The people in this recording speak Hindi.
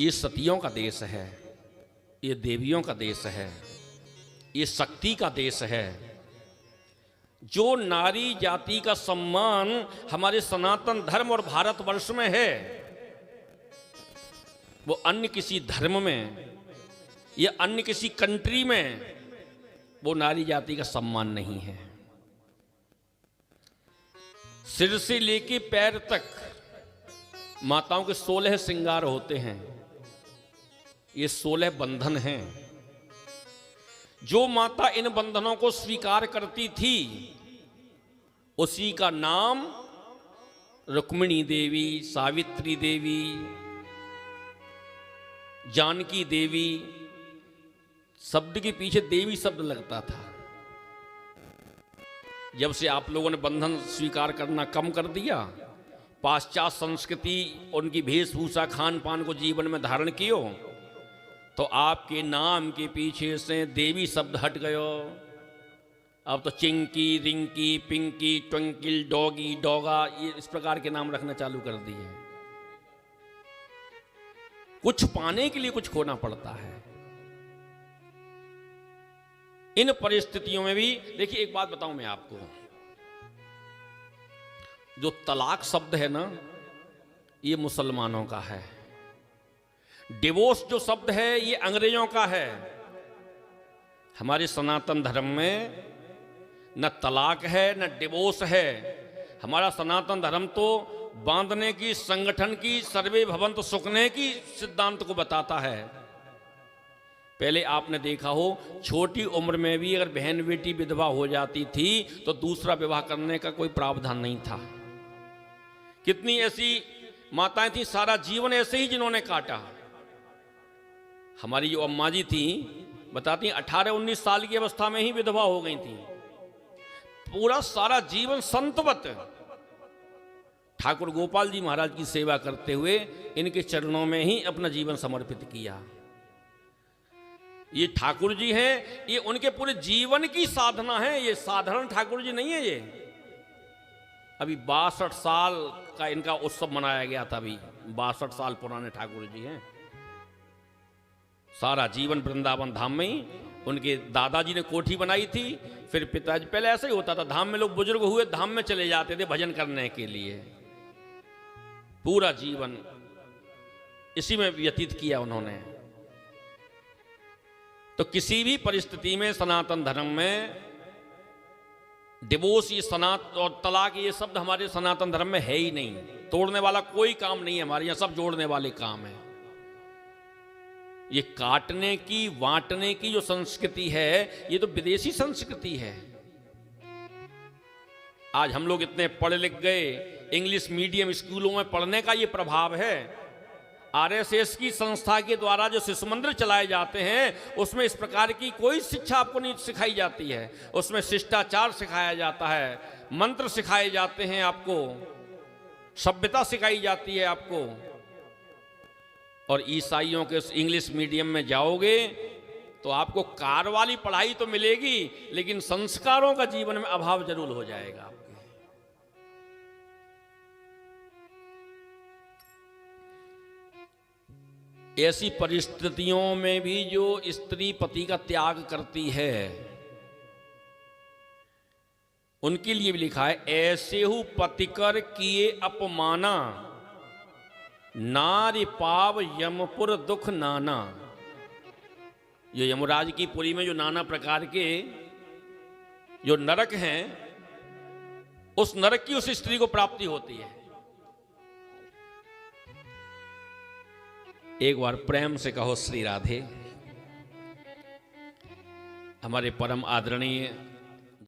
ये सतियों का देश है, ये देवियों का देश है, ये शक्ति का देश है। जो नारी जाति का सम्मान हमारे सनातन धर्म और भारतवर्ष में है, वो अन्य किसी धर्म में या अन्य किसी कंट्री में वो नारी जाति का सम्मान नहीं है। सिर से लेके पैर तक माताओं के 16 श्रृंगार होते हैं। ये 16 बंधन हैं। जो माता इन बंधनों को स्वीकार करती थी, उसी का नाम रुक्मिणी देवी, सावित्री देवी, जानकी देवी, शब्द के पीछे देवी शब्द लगता था। जब से आप लोगों ने बंधन स्वीकार करना कम कर दिया, पाश्चात्य संस्कृति उनकी वेशभूषा खान पान को जीवन में धारण कियो, तो आपके नाम के पीछे से देवी शब्द हट गयो। अब तो चिंकी, रिंकी, पिंकी, ट्विंकिल, डॉगी, डॉगा, ये इस प्रकार के नाम रखना चालू कर दिए। कुछ पाने के लिए कुछ खोना पड़ता है। इन परिस्थितियों में भी देखिए, एक बात बताऊं मैं आपको, जो तलाक शब्द है ना, ये मुसलमानों का है। डिवोर्स जो शब्द है, ये अंग्रेजों का है। हमारे सनातन धर्म में न तलाक है न डिवोर्स है। हमारा सनातन धर्म तो बांधने की, संगठन की, सर्वे भवन्तु सुखने की सिद्धांत को बताता है। पहले आपने देखा हो, छोटी उम्र में भी अगर बहन बेटी विधवा हो जाती थी तो दूसरा विवाह करने का कोई प्रावधान नहीं था। कितनी ऐसी माताएं थी, सारा जीवन ऐसे ही जिन्होंने काटा। हमारी जो अम्मा जी थी बताती, 18-19 साल की अवस्था में ही विधवा हो गई थी। पूरा सारा जीवन संतवत ठाकुर गोपाल जी महाराज की सेवा करते हुए इनके चरणों में ही अपना जीवन समर्पित किया। ये ठाकुर जी हैं, ये उनके पूरे जीवन की साधना है। ये साधारण ठाकुर जी नहीं है। ये अभी 62 साल का इनका उत्सव मनाया गया था। अभी 62 साल पुराने ठाकुर जी हैं। सारा जीवन वृंदावन धाम में ही। उनके दादाजी ने कोठी बनाई थी, फिर पिताजी, पहले ऐसा ही होता था, धाम में लोग बुजुर्ग हुए धाम में चले जाते थे भजन करने के लिए। पूरा जीवन इसी में व्यतीत किया उन्होंने। तो किसी भी परिस्थिति में सनातन धर्म में डिवोर्स, ये सनातन और तलाक, ये शब्द हमारे सनातन धर्म में है ही नहीं। तोड़ने वाला कोई काम नहीं है हमारे यहाँ, सब जोड़ने वाले काम है। ये काटने की, बांटने की जो संस्कृति है, ये तो विदेशी संस्कृति है। आज हम लोग इतने पढ़े लिख गए, इंग्लिश मीडियम स्कूलों में पढ़ने का ये प्रभाव है। आरएसएस की संस्था के द्वारा जो शिशु मंदिर चलाए जाते हैं, उसमें इस प्रकार की कोई शिक्षा आपको नहीं सिखाई जाती है। उसमें शिष्टाचार सिखाया जाता है, मंत्र सिखाए जाते हैं आपको, सभ्यता सिखाई जाती है आपको। और ईसाइयों के इंग्लिश मीडियम में जाओगे तो आपको कार वाली पढ़ाई तो मिलेगी, लेकिन संस्कारों का जीवन में अभाव जरूर हो जाएगा आपके। ऐसी परिस्थितियों में भी जो स्त्री पति का त्याग करती है, उनके लिए भी लिखा है, ऐसे हु पतिकर किए अपमाना, नारी पाव यमपुर दुख नाना। जो यमराज की पुरी में जो नाना प्रकार के जो नरक हैं, उस नरक की उस स्त्री को प्राप्ति होती है। एक बार प्रेम से कहो श्री राधे। हमारे परम आदरणीय